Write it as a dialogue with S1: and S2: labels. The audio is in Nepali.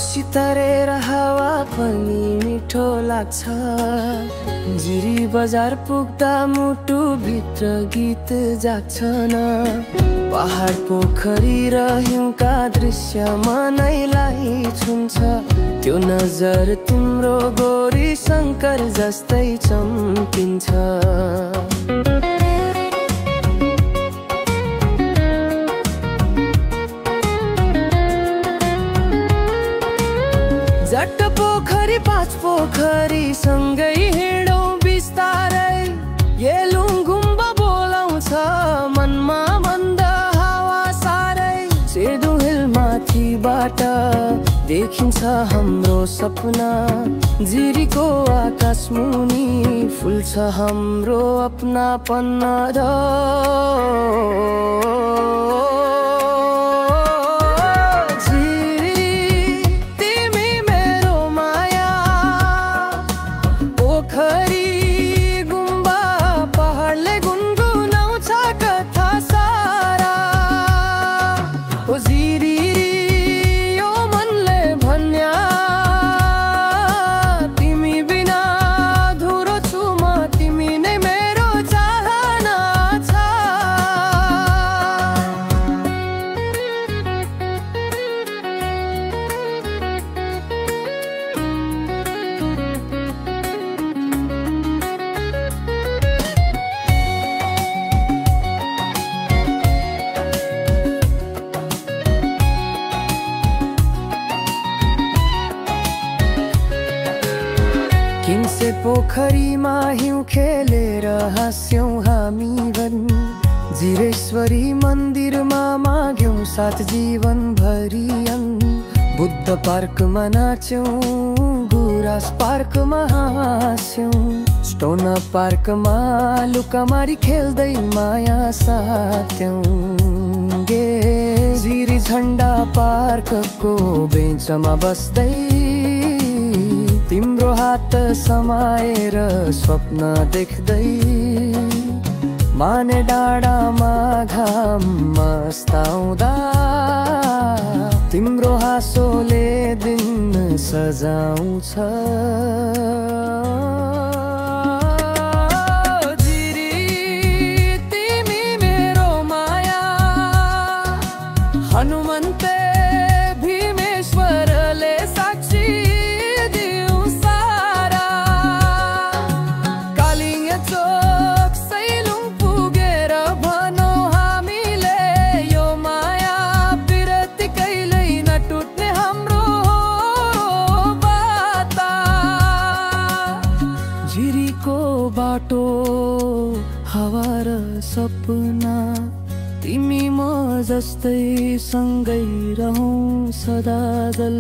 S1: सितारेर हावा पनि मिठो लाग्छ। जिरी बजार पुग्दा मुटु भित्र गीत जाग्छ न। पहाड पोखरी र हिउँका दृश्य मनैलाई छुन्छ। त्यो नजर तिम्रो गोरी शङ्कर जस्तै चम्किन्छ। जट पोखरी पाँच पोखरी सँगै हिँडौँ बिस्तारै। येलुङ गुम्बा बोलाउँछ मनमा मन्द हावा सारै। सेडु हिल माथिबाट देखिन्छ हाम्रो सपना। जिरीको आकाश मुनि फुल्छ हाम्रो अपनापन। किमसे पोखरीमा हिउँ खेलेर हाँस्यौँ हामी भनी। जिरेश्वरी मन्दिरमा माग्यौँ साथ जीवनभरि अन्न। बुद्ध पार्कमा नाच्यौँ, गुराँस पार्कमा हाँस्यौँ। स्टोन पार्कमा लुकामारी खेल्दै माया साथ्यौँ गे। जिरी झन्डा पार्कको बेन्चमा बस्दै तिम्रो हात समाएर स्वप्न देख्दै। माने डाँडामा घाम मस्ताउँदा तिम्रो हाँसोले दिन सजाउँछ। जिरी तिमी मेरो माया। हनुमन्ते भीमेश्वरले साक्षी बाटो हावा र सपना। तिमी म जस्तै सँगै रहौं सदा जल।